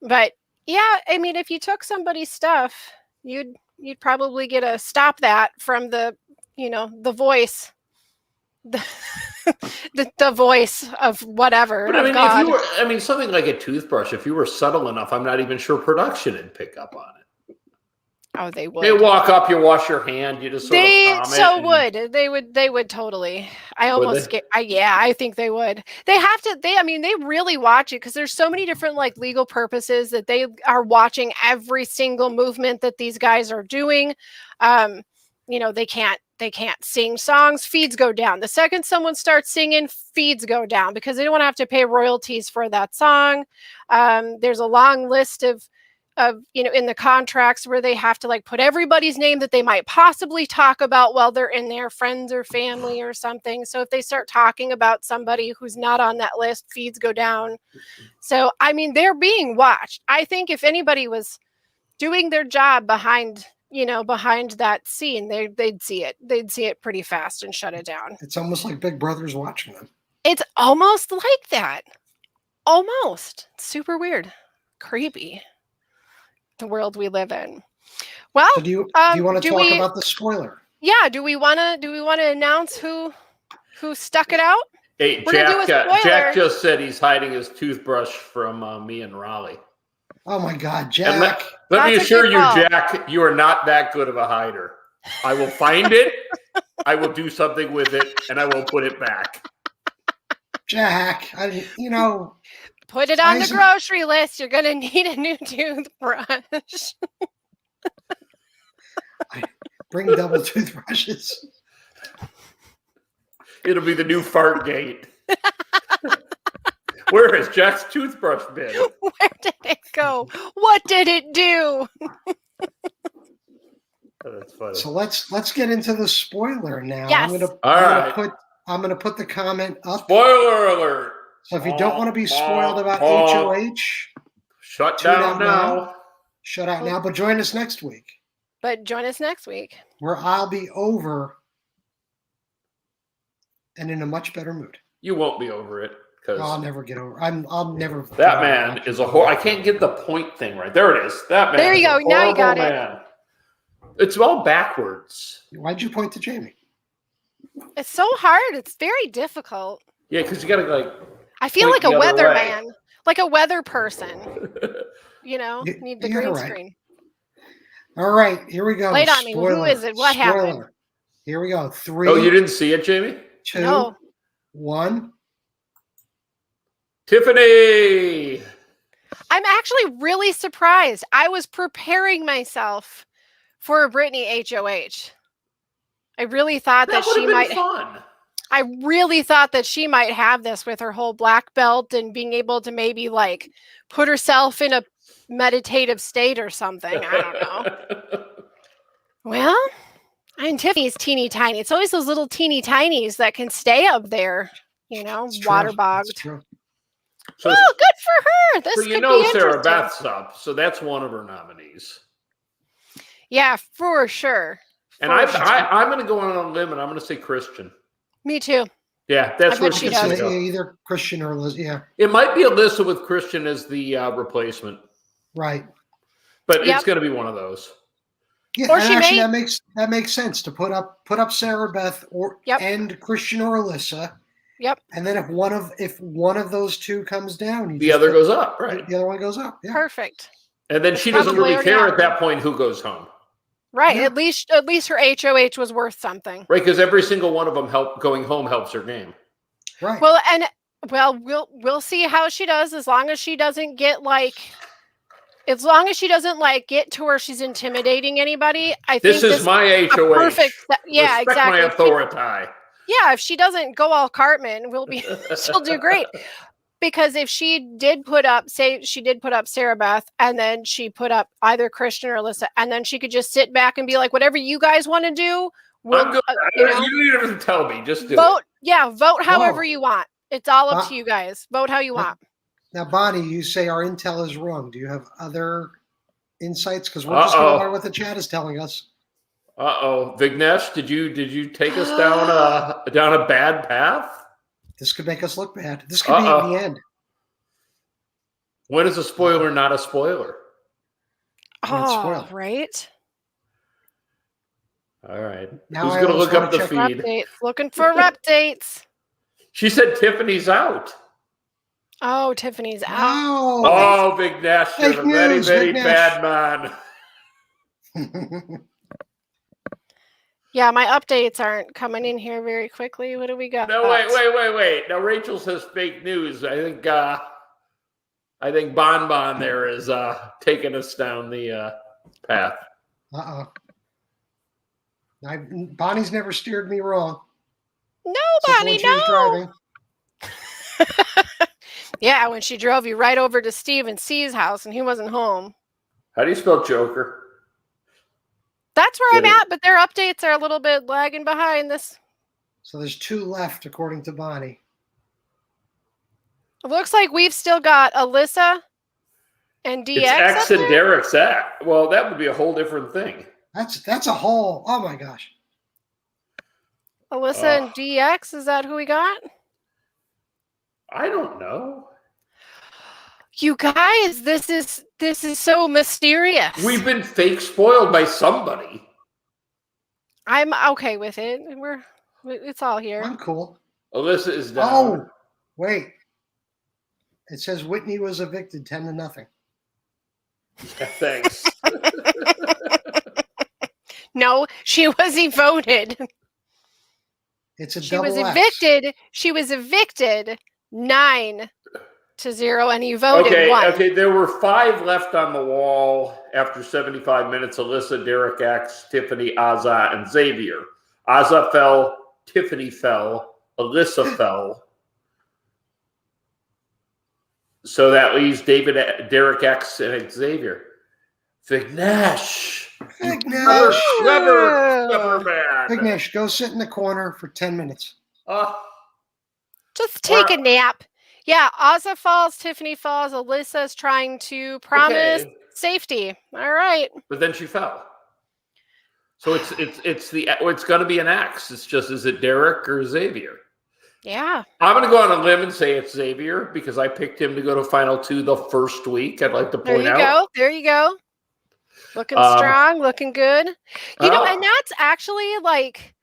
But yeah, I mean, if you took somebody's stuff, you'd probably get a stop that from the voice, the, the voice of whatever.
But I mean,
God.
if you were, something like a toothbrush, if you were subtle enough, I'm not even sure production would pick up on it.
Oh, they would.
They walk up, you wash your hand, you just sort of
would. They would totally. I think they would. They have to. They really watch it because there's so many different like legal purposes that they are watching every single movement that these guys are doing. They can't sing songs. Feeds go down. The second someone starts singing, feeds go down because they don't want to have to pay royalties for that song. There's a long list of in the contracts where they have to like put everybody's name that they might possibly talk about while they're in there, friends or family or something. So if they start talking about somebody who's not on that list, feeds go down. So they're being watched. I think if anybody was doing their job behind that scene, they'd see it. They'd see it pretty fast and shut it down.
It's almost like Big Brother's watching them.
It's almost like that. Almost. Super weird. Creepy. The world we live in. Well,
so do you want to talk about the spoiler?
Yeah, do we want to announce who stuck it out?
Hey, Jack just said he's hiding his toothbrush from me and Raleigh.
Oh my God, Jack!
Let me assure you, Jack, you are not that good of a hider. I will find it, I will do something with it, and I will put it back.
Jack,
put it on the grocery list. You're going to need a new toothbrush.
Bring double toothbrushes.
It'll be the new fart gate. Where has Jack's toothbrush been?
Where did it go? What did it do?
Oh, that's funny.
So let's get into the spoiler now.
Yes.
I'm gonna put the comment up.
Spoiler alert.
So if you don't want to be spoiled about HOH,
shut down now.
Shut out now, but join us next week. Where I'll be over and in a much better mood.
You won't be over it.
I'll never get over. I'll never.
That man is a horrible. I can't get the point thing right. There it is. That man.
There you go. Now you got it.
It's all backwards.
Why'd you point to Jamie?
It's so hard. It's very difficult.
Yeah, because you got to
I feel like a weatherman, like a weather person. Need the green screen.
All right, here we go.
Lay it on me. Who is it? What happened?
Here we go. 3.
Oh, you didn't see it, Jamie?
2, 1.
Tiffany.
I'm actually really surprised. I was preparing myself for a Brittany HOH. I really thought that she might.
Fun.
I really thought that she might have this with her whole black belt and being able to maybe like put herself in a meditative state or something. I don't know. Well, Tiffany's teeny tiny. It's always those little teeny tinies that can stay up there, waterbogged. So good for her. This could be
Sarah Beth's up, so that's one of her nominees.
Yeah, for sure.
And I'm going to go on a limb, and I'm going to say Christian.
Me too.
Yeah, that's where she's going to go.
Either Christian or Alyssa. Yeah,
it might be Alyssa with Christian as the replacement.
Right,
but it's going to be one of those.
Yeah, or that makes sense to put up Sarah Beth and Christian or Alyssa.
Yep.
And then if one of those two comes down,
the other goes up. Right.
The other one goes up. Yeah.
Perfect.
And then she doesn't really care at that point who goes home.
Right.
Yeah.
At least her HOH was worth something.
Right, because every single one of them going home helps her game.
Right.
Well, we'll see how she does as long as she doesn't get get to where she's intimidating anybody. I think
this is my HOH.
Perfect. Yeah,
Respect
exactly.
my authority.
If she doesn't go all Cartman, she'll do great. Because if she did put up Sarah Beth, and then she put up either Christian or Alyssa, and then she could just sit back and be like, whatever you guys want to do,
I'm good. You don't even tell me. Just
vote.
it.
Yeah, vote however you want. It's all up to you guys. Vote how you want.
Now, Bonnie, you say our intel is wrong. Do you have other insights? Because we're just going by what the chat is telling us.
Vignesh, did you take us down a bad path?
This could make us look bad. This could be in the end.
When is a spoiler not a spoiler?
Oh, right.
All right.
Now
who's going to look up the feed?
Updates. Looking for updates.
She said Tiffany's out.
Oh, Tiffany's out.
Oh,
Vignesh, you're a very, very bad man.
Yeah, my updates aren't coming in here very quickly. What do we got?
No, wait. Now Rachel says fake news. I think Bon there is taking us down the path.
Bonnie's never steered me wrong.
No, Bonnie, no. Yeah, when she drove you right over to Steve and C's house and he wasn't home.
How do you spell Joker?
That's where I'm at, but their updates are a little bit lagging behind this.
So there's 2 left, according to Bonnie.
It looks like we've still got Alyssa and DX.
It's X and Derek's X. Well, that would be a whole different thing.
That's a whole. Oh my gosh.
Alyssa and DX, is that who we got?
I don't know.
You guys, this is so mysterious.
We've been fake spoiled by somebody.
I'm okay with it. It's all here.
I'm cool.
Alyssa is down.
Oh, wait. It says Whitney was evicted 10-0.
Thanks.
No, she was voted.
It's a
she
double
was
X.
evicted. She was evicted 9-0, and he voted 1.
Okay. There were 5 left on the wall after 75 minutes. Alyssa, Derek X, Tiffany, Azza, and Xavier. Azza fell. Tiffany fell. Alyssa fell. So that leaves Derek X, and Xavier. Vignesh. Clever man.
Vignesh, go sit in the corner for 10 minutes.
Just take a nap. Yeah, Azza falls, Tiffany falls, Alyssa's trying to promise safety. All right.
But then she fell. So it's going to be an X. It's just, is it Derek or Xavier?
Yeah.
I'm going to go on a limb and say it's Xavier because I picked him to go to Final 2 the first week. I'd like to point out.
There you go. Looking strong, looking good. You know, and that's actually like...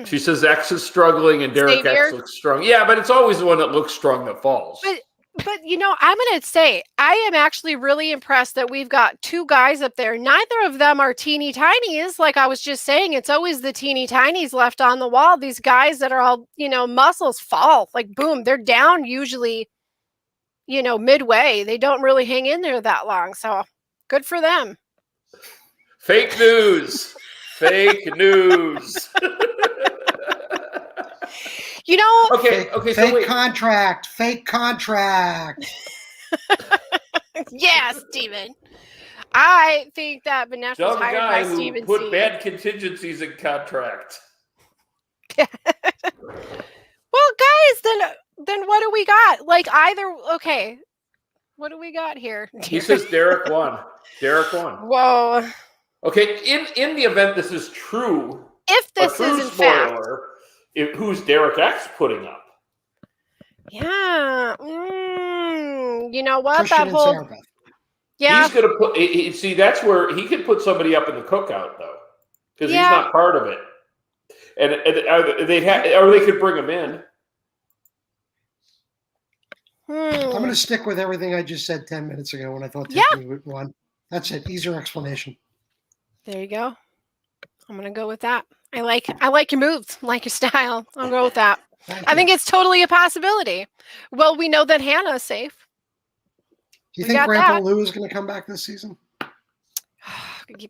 She says X is struggling and Derek X looks strong. Yeah, but it's always the one that looks strong that falls.
But you know, I'm going to say, I am actually really impressed that we've got 2 guys up there. Neither of them are teeny tinies. Like I was just saying, it's always the teeny tinies left on the wall. These guys that are all, muscles fall. Like, boom, they're down usually, midway. They don't really hang in there that long. So good for them.
Fake news. Fake news. Okay.
Fake contract.
Yeah, Steven. I think that Vanessa was hired by Steven
who put bad contingencies in contract.
Well, guys, then what do we got? Like what do we got here?
He says Derek won. Derek won.
Whoa.
Okay, in the event this is true,
if this is in fact,
who's Derek X putting up?
Yeah. You know what?
Christian
that whole. Yeah.
He's going to put. See, that's where he could put somebody up in the cookout though, because he's not part of it, and they could bring him in.
I'm going to stick with everything I just said 10 minutes ago when I thought Tiffany would won. That's it. Easier explanation.
There you go. I'm gonna go with that. I like your moves, I like your style. I'll go with that. I think it's totally a possibility. Well, we know that Hannah's safe.
Do you think Grandpa Lou is going to come back this season?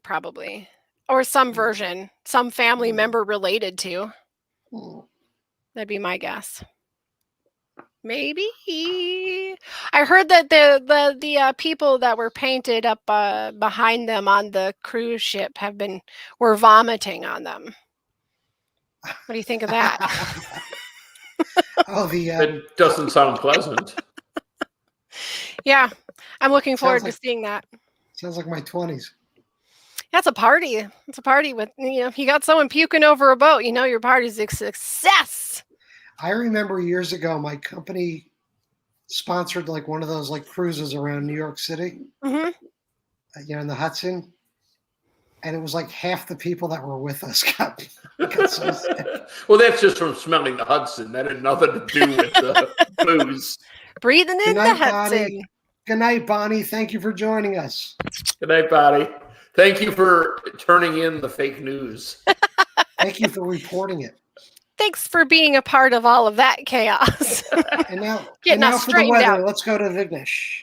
Probably. Or some version, some family member related to. That'd be my guess. Maybe. I heard that the people that were painted up behind them on the cruise ship were vomiting on them. What do you think of that?
It doesn't sound pleasant.
Yeah, I'm looking forward to seeing that.
Sounds like my 20s.
That's a party. It's a party with, you got someone puking over a boat, your party's a success.
I remember years ago, my company sponsored like one of those like cruises around New York City, in the Hudson. And it was like half the people that were with us got so sick.
Well, that's just from smelling the Hudson. That had nothing to do with the booze.
Breathing in the Hudson.
Bonnie. Good night, Bonnie. Thank you for joining us.
Good night, Bonnie. Thank you for turning in the fake news.
Thank you for reporting it.
Thanks for being a part of all of that chaos.
And now for the weather, let's go to Vignesh.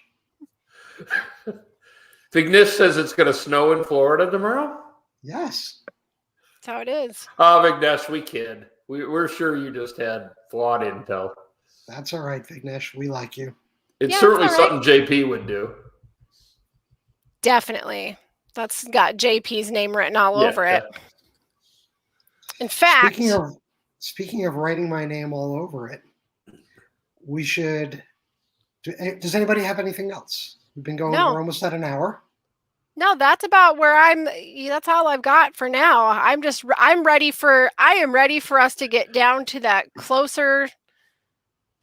Vignesh says it's going to snow in Florida tomorrow?
Yes.
That's how it is.
Oh, Vignesh, we kid. We're sure you just had flawed intel.
That's all right, Vignesh. We like you.
It's certainly something JP would do.
Definitely. That's got JP's name written all over it. In fact,
speaking of writing my name all over it, we should. Does anybody have anything else? We've been going. We're almost at an hour.
No, that's about where that's all I've got for now. I am ready for us to get down to that closer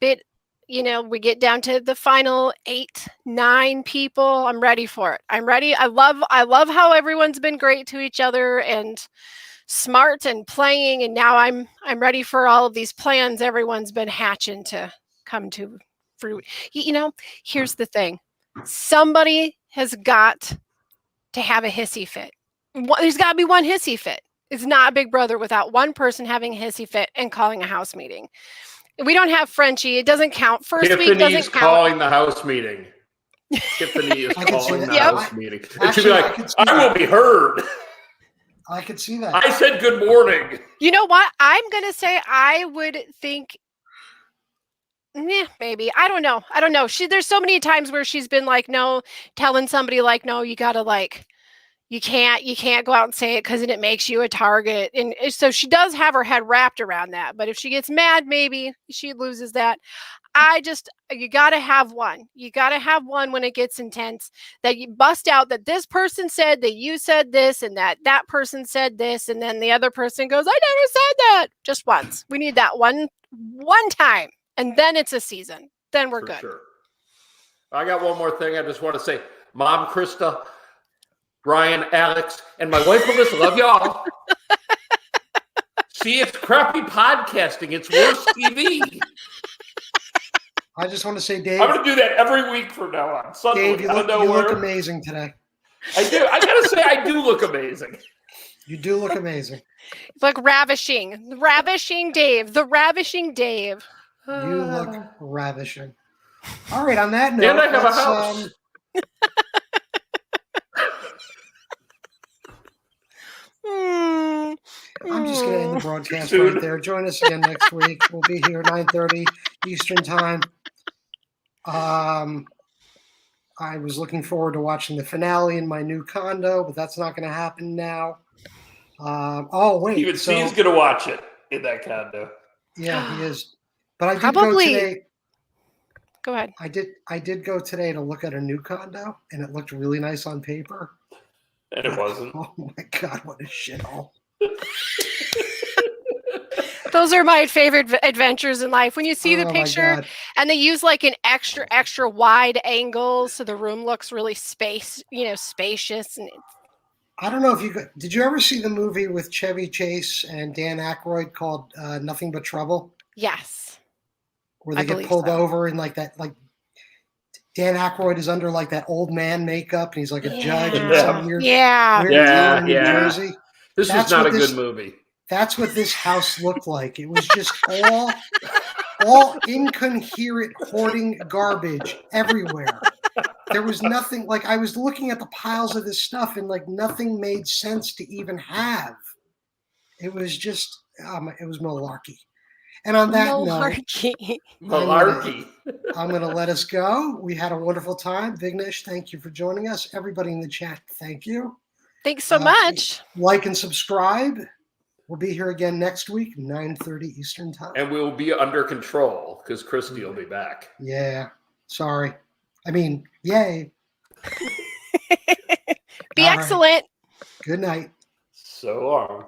bit. We get down to the final 8, 9 people. I'm ready for it. I'm ready. I love how everyone's been great to each other and smart and playing. And now I'm ready for all of these plans everyone's been hatching to come to fruit. Here's the thing. Somebody has got to have a hissy fit. There's got to be one hissy fit. It's not Big Brother without one person having a hissy fit and calling a house meeting. We don't have Frenchie. It doesn't count. First week doesn't count.
Calling the house meeting. Tiffany is calling the house meeting. It should be like, I will be heard.
I could see that.
I said good morning.
You know what? I'm going to say I would think maybe. I don't know. There's so many times where she's been like, no, telling somebody like, no, you got to you can't go out and say it because it makes you a target. And so she does have her head wrapped around that. But if she gets mad, maybe she loses that. You got to have one. You got to have one when it gets intense that you bust out that this person said that you said this and that person said this. And then the other person goes, I never said that. Just once. We need that one time. And then it's a season. Then we're good.
Sure. I got one more thing I just want to say. Mom, Krista, Ryan, Alex, and my wife, Melissa, love y'all. See, it's crappy podcasting. It's worse TV.
I just want to say, Dave.
I'm going to do that every week from now on. Suddenly,
Dave, you look amazing today.
I do. I got to say, I do look amazing.
You do look amazing.
Like ravishing. Ravishing Dave. The ravishing Dave.
You look ravishing. All right, on that note.
And I have a house.
I'm just going to end the broadcast right there. Join us again next week. We'll be here 9:30 Eastern Time. I was looking forward to watching the finale in my new condo, but that's not going to happen now. Wait.
Even Steve's going to watch it in that condo.
Yeah, he is. But I did go today.
Go ahead.
I did go today to look at a new condo, and it looked really nice on paper.
And it wasn't.
Oh my God, what a shithole.
Those are my favorite adventures in life. When you see the picture and they use like an extra wide angle so the room looks really spacious. And
I don't know if did you ever see the movie with Chevy Chase and Dan Aykroyd called Nothing But Trouble?
Yes.
Where they get pulled over and like that, like Dan Aykroyd is under like that old man makeup, and he's like a judge in
Yeah.
some weird
Yeah.
town in New Jersey.
This was not a good movie.
That's what this house looked like. It was just all incoherent hoarding garbage everywhere. There was nothing, like I was looking at the piles of this stuff and like nothing made sense to even have. It was just, it was malarkey. And on that note, I'm going to let us go. We had a wonderful time. Vignesh, thank you for joining us. Everybody in the chat, thank you.
Thanks so much.
Like and subscribe. We'll be here again next week, 9:30 Eastern time.
And we'll be under control because Christy will be back.
Yeah. Sorry. I mean, yay.
Be excellent.
Right. Good night.
So long.